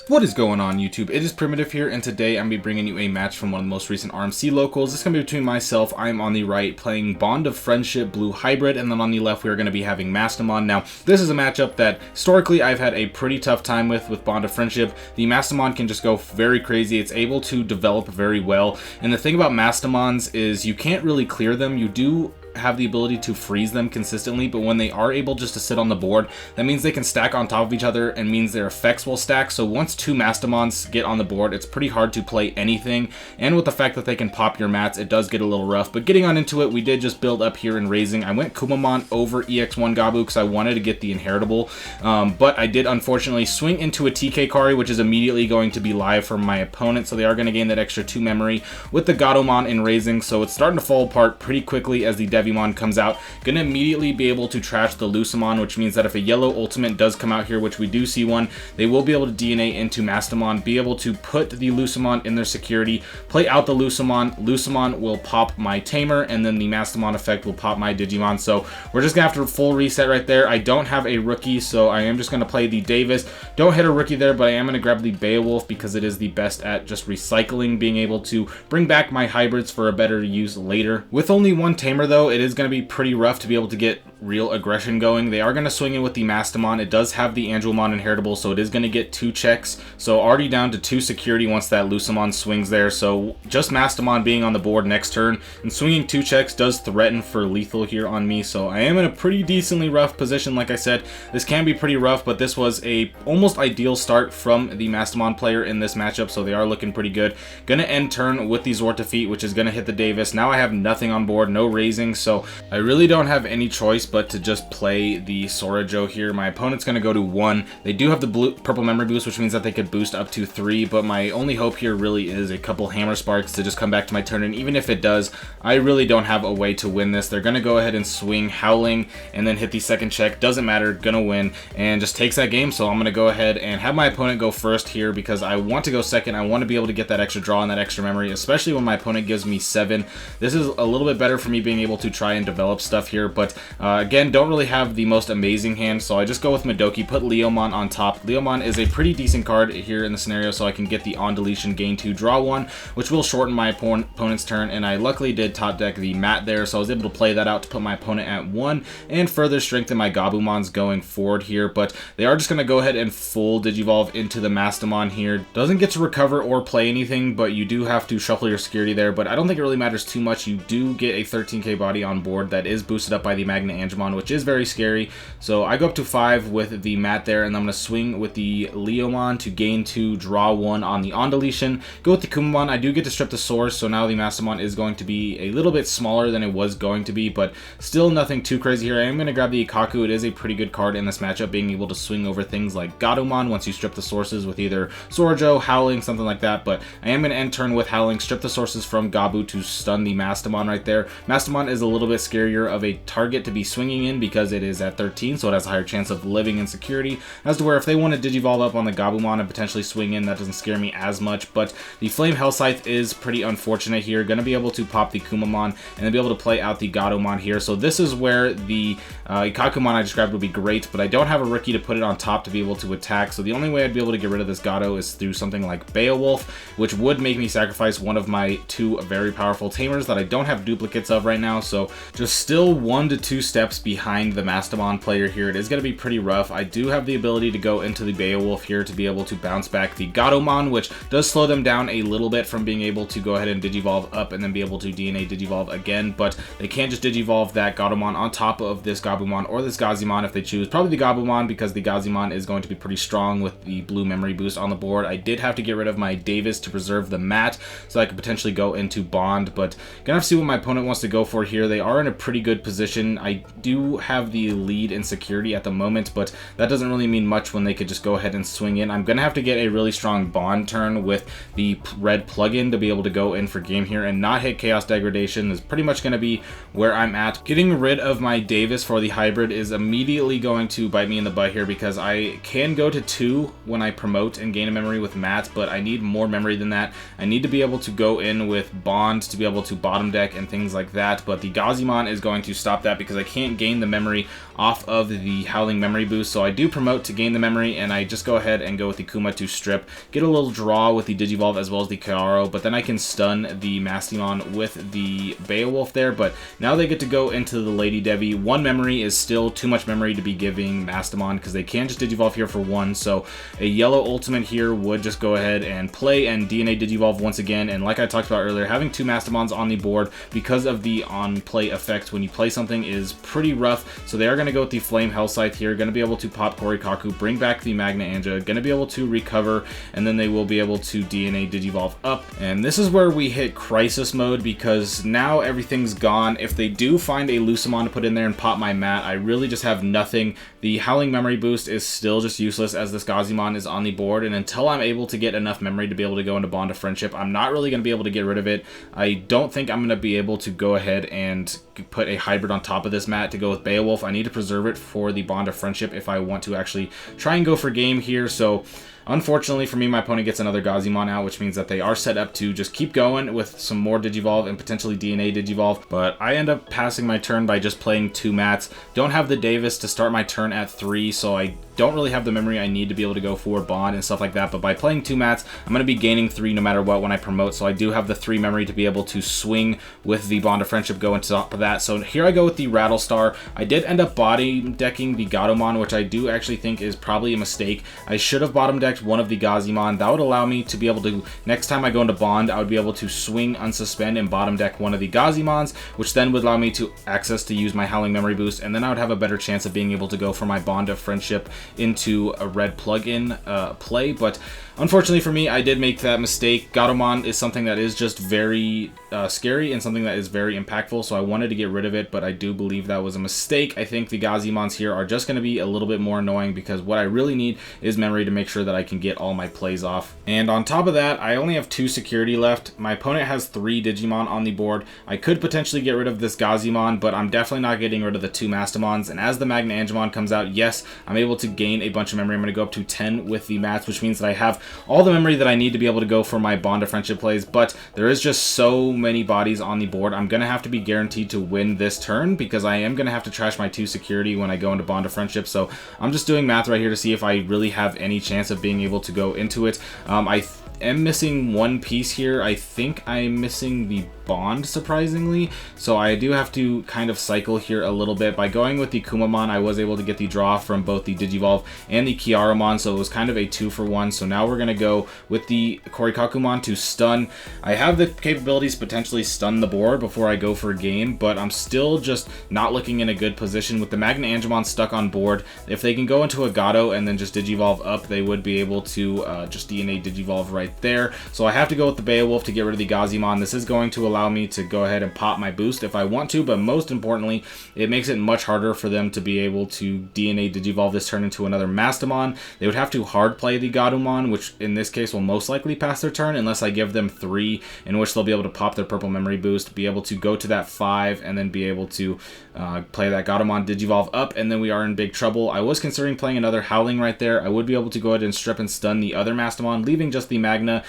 What is going on, YouTube? It is Primitive here, and today I'm going to be bringing you a match from one of the most recent RMC locals. This is going to be between myself. I'm on the right playing Bond of Friendship Blue Hybrid, and then on the left we are going to be having Mastemon. Now, this is a matchup that historically I've had a pretty tough time with Bond of Friendship. The Mastemon can just go very crazy. It's able to develop very well, and the thing about Mastemons is you can't really clear them. You do have the ability to freeze them consistently, but when they are able just to sit on the board, that means they can stack on top of each other and means their effects will stack. So once two Mastemons get on the board, it's pretty hard to play anything, and with the fact that they can pop your mats, it does get a little rough. But getting on into it, we did just build up here in raising. I went Gabumon over EX1 Gabu because I wanted to get the inheritable, but I did unfortunately swing into a TK Kari, which is immediately going to be live for my opponent, so they are going to gain that extra 2 memory with the Gabumon in raising. So it's starting to fall apart pretty quickly as the Digimon comes out. Gonna immediately be able to trash the Lucemon, which means that if a yellow ultimate does come out here, which we do see one, they will be able to DNA into Mastemon, be able to put the Lucemon in their security, play out the Lucemon. Lucemon will pop my Tamer, and then the Mastemon effect will pop my Digimon. So we're just gonna have to full reset right there. I don't have a rookie, so I am just gonna play the Davis. Don't hit a rookie there, but I am gonna grab the Beowulf because it is the best at just recycling, being able to bring back my hybrids for a better use later. With only one Tamer though, it is going to be pretty rough to be able to get real aggression going. They are going to swing in with the Mastemon. It does have the Angelmon inheritable, so it is going to get 2 checks. So already down to 2 security once that Lucemon swings there. So just Mastemon being on the board next turn and swinging 2 checks does threaten for lethal here on me. So I am in a pretty decently rough position. Like I said, this can be pretty rough, but this was a almost ideal start from the Mastemon player in this matchup, so they are looking pretty good. Gonna end turn with the Zortafeet, which is gonna hit the Davis. Now I have nothing on board, no raising, so I really don't have any choice but to just play the Sorajo here. My opponent's going to go to 1. They do have the purple memory boost, which means that they could boost up to 3, but my only hope here really is a couple Hammer Sparks to just come back to my turn, and even if it does, I really don't have a way to win this. They're going to go ahead and swing Howling and then hit the second check. Doesn't matter, gonna win, and just takes that game. So I'm going to go ahead and have my opponent go first here because I want to go second. I want to be able to get that extra draw and that extra memory, especially when my opponent gives me 7. This is a little bit better for me being able to try and develop stuff here, but again, don't really have the most amazing hand, so I just go with Madoki, put Leomon on top. Leomon is a pretty decent card here in the scenario, so I can get the on deletion, gain 2, draw 1, which will shorten my opponent's turn, and I luckily did top deck the mat there, so I was able to play that out to put my opponent at 1 and further strengthen my Gabumons going forward here. But they are just going to go ahead and full Digivolve into the Mastemon here. Doesn't get to recover or play anything, but you do have to shuffle your security there, but I don't think it really matters too much. You do get a 13k body on board that is boosted up by the Magna Angemon, which is very scary. So I go up to 5 with the mat there, and I'm going to swing with the Leomon to gain 2, draw 1 on the on deletion. Go with the Kumamon. I do get to strip the source, so now the Mastemon is going to be a little bit smaller than it was going to be, but still nothing too crazy here. I am going to grab the Ikaku. It is a pretty good card in this matchup, being able to swing over things like Gabumon once you strip the sources with either Sorajo, Howling, something like that. But I am going to end turn with Howling, strip the sources from Gabu to stun the Mastemon right there. Mastemon is a little bit scarier of a target to be swinging in because it is at 13, so it has a higher chance of living in security, as to where if they want to Digivolve up on the Gabumon and potentially swing in, that doesn't scare me as much. But the Flame Hell Scythe is pretty unfortunate here. Going to be able to pop the Kumamon and then be able to play out the Gabumon here. So this is where the Ikakumon I just grabbed would be great, but I don't have a rookie to put it on top to be able to attack, so the only way I'd be able to get rid of this Gato is through something like Beowulf, which would make me sacrifice one of my 2 very powerful Tamers that I don't have duplicates of right now. So just still 1 to 2 steps behind the Mastemon player here. It is going to be pretty rough. I do have the ability to go into the Beowulf here to be able to bounce back the Gabumon, which does slow them down a little bit from being able to go ahead and Digivolve up and then be able to DNA Digivolve again, but they can't just Digivolve that Gabumon on top of this Gabumon or this Gazimon if they choose. Probably the Gabumon because the Gazimon is going to be pretty strong with the blue memory boost on the board. I did have to get rid of my Davis to preserve the mat so I could potentially go into Bond, but gonna have to see what my opponent wants to go for here. They are in a pretty good position. I do have the lead in security at the moment, but that doesn't really mean much when they could just go ahead and swing in. I'm gonna have to get a really strong Bond turn with the red plugin to be able to go in for game here and not hit Chaos Degradation. Is pretty much gonna be where I'm at. Getting rid of my Davis for the hybrid is immediately going to bite me in the butt here because I can go to 2 when I promote and gain a memory with Matt, but I need more memory than that. I need to be able to go in with Bond to be able to bottom deck and things like that, but the the Gabumon is going to stop that because I can't gain the memory off of the Howling Memory Boost. So I do promote to gain the memory, and I just go ahead and go with the Kuma to strip, get a little draw with the Digivolve as well as the Kyaro, but then I can stun the Mastemon with the Beowulf there. But now they get to go into the Lady Devi. One memory is still too much memory to be giving Mastemon because they can just Digivolve here for one. So a yellow ultimate here would just go ahead and play and DNA Digivolve once again. And like I talked about earlier, having two Mastemons on the board because of the on-play effect when you play something is pretty rough. So they are going to go with the Flame Hell Scythe here, going to be able to pop Korikaku, bring back the Magna Anja, going to be able to recover, and then they will be able to DNA Digivolve up. And this is where we hit Crisis Mode because now everything's gone. If they do find a Lucemon to put in there and pop my mat, I really just have nothing. The Howling Memory Boost is still just useless as this Gabumon is on the board, and until I'm able to get enough memory to be able to go into Bond of Friendship, I'm not really going to be able to get rid of it. I don't think I'm going to be able to go ahead and put a hybrid on top of this mat to go with Beowulf. I need to preserve it for the Bond of Friendship if I want to actually try and go for game here. So unfortunately for me, my opponent gets another Gabumon out, which means that they are set up to just keep going with some more Digivolve and potentially DNA Digivolve. But I end up passing my turn by just playing two mats. Don't have the Davis to start my turn at 3, so I don't really have the memory I need to be able to go for Bond and stuff like that. But by playing two mats, I'm going to be gaining 3 no matter what when I promote. So I do have the 3 memory to be able to swing with the Bond of Friendship going to top of that. So here I go with the Rattlestar. I did end up body decking the Gabumon, which I do actually think is probably a mistake. I should have bottom decked one of the Gabumon. That would allow me to be able to, next time I go into Bond, I would be able to swing, unsuspend, and bottom deck one of the Gabumons, which then would allow me to access to use my Howling Memory Boost, and then I would have a better chance of being able to go for my Bond of Friendship into a red plug-in play. But unfortunately for me, I did make that mistake. Gabumon is something that is just very scary and something that is very impactful, so I wanted to get rid of it, but I do believe that was a mistake. I think the Gabumons here are just going to be a little bit more annoying because what I really need is memory to make sure that I can get all my plays off. And on top of that, I only have 2 security left. My opponent has 3 Digimon on the board. I could potentially get rid of this Gabumon, but I'm definitely not getting rid of the 2 Mastemons. And as the Magna Angemon comes out, yes, I'm able to gain a bunch of memory. I'm going to go up to 10 with the mats, which means that I have all the memory that I need to be able to go for my Bond of Friendship plays, but there is just so many bodies on the board. I'm going to have to be guaranteed to win this turn because I am going to have to trash my 2 security when I go into Bond of Friendship. So I'm just doing math right here to see if I really have any chance of being able to go into it. I am missing one piece here. I think I'm missing the Bond, surprisingly, so I do have to kind of cycle here a little bit. By going with the Kumamon, I was able to get the draw from both the Digivolve and the Kyaramon, so it was kind of a 2-for-1. So now we're going to go with the Korikakumon to stun. I have the capabilities to potentially stun the board before I go for a game, but I'm still just not looking in a good position with the Magna Angemon stuck on board. If they can go into a Gato and then just Digivolve up, they would be able to just DNA Digivolve right there. So I have to go with the Beowulf to get rid of the Gabumon. This is going to allow me to go ahead and pop my boost if I want to, but most importantly, it makes it much harder for them to be able to DNA Digivolve this turn into another Mastemon. They would have to hard play the Gabumon, which in this case will most likely pass their turn unless I give them 3, in which they'll be able to pop their purple memory boost, be able to go to that 5, and then be able to play that Gabumon Digivolve up, and then we are in big trouble. I was considering playing another Howling right there. I would be able to go ahead and strip and stun the other Mastemon, leaving just the Magna.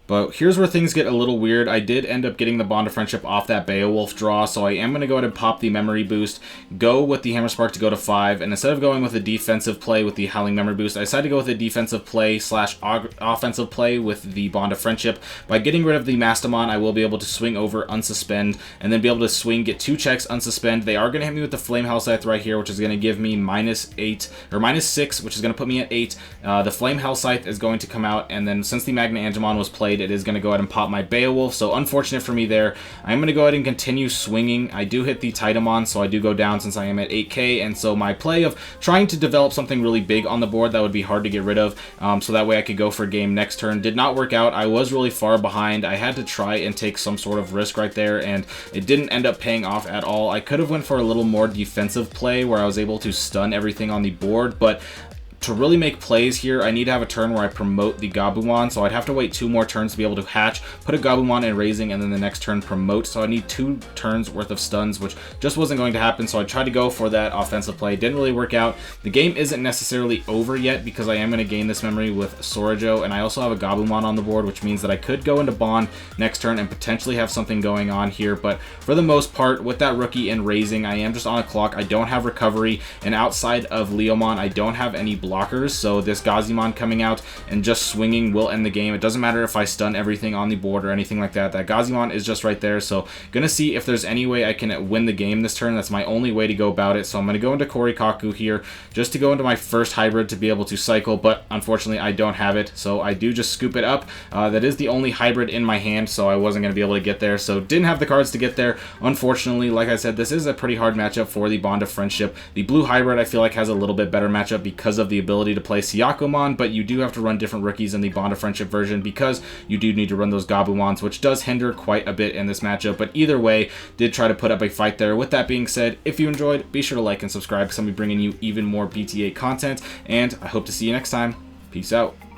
But here's where things get a little weird. I did end up getting the Bond of Friendship off that Beowulf draw, so I am going to go ahead and pop the Memory Boost, go with the Hammer Spark to go to 5, and instead of going with a defensive play with the Howling Memory Boost, I decided to go with a defensive play slash offensive play with the Bond of Friendship. By getting rid of the Mastemon, I will be able to swing over, unsuspend, and then be able to swing, get 2 checks, unsuspend. They are going to hit me with the Flame Hell Scythe right here, which is going to give me -8, or -6, which is going to put me at 8. The Flame Hell Scythe is going to come out, and then since the Magna Angemon was played, it is going to go ahead and pop my Beowulf, so unfortunate for me there. I'm going to go ahead and continue swinging. I do hit the Titamon, so I do go down since I am at 8k, and so my play of trying to develop something really big on the board that would be hard to get rid of, so that way I could go for a game next turn, did not work out. I was really far behind. I had to try and take some sort of risk right there, and it didn't end up paying off at all. I could have went for a little more defensive play where I was able to stun everything on the board, but to really make plays here, I need to have a turn where I promote the Gabumon, so I'd have to wait 2 more turns to be able to hatch, put a Gabumon in raising, and then the next turn promote, so I need 2 turns worth of stuns, which just wasn't going to happen, so I tried to go for that offensive play. Didn't really work out. The game isn't necessarily over yet, because I am going to gain this memory with Sorojo, and I also have a Gabumon on the board, which means that I could go into Bond next turn and potentially have something going on here, but for the most part, with that rookie in raising, I am just on a clock. I don't have recovery, and outside of Leomon, I don't have any blockers, so this Gazimon coming out and just swinging will end the game. It doesn't matter if I stun everything on the board or anything like that. That Gazimon is just right there, so gonna see if there's any way I can win the game this turn. That's my only way to go about it, so I'm gonna go into Korikaku here just to go into my first hybrid to be able to cycle, but unfortunately I don't have it, so I do just scoop it up. That is the only hybrid in my hand, so I wasn't gonna be able to get there, so didn't have the cards to get there. Unfortunately, like I said, this is a pretty hard matchup for the Bond of Friendship. The blue hybrid I feel like has a little bit better matchup because of the ability to play Syakomon, but you do have to run different rookies in the Bond of Friendship version because you do need to run those Gabumons, which does hinder quite a bit in this matchup, but either way, did try to put up a fight there. With that being said, if you enjoyed, be sure to like and subscribe because I'll be bringing you even more BTA content, and I hope to see you next time. Peace out.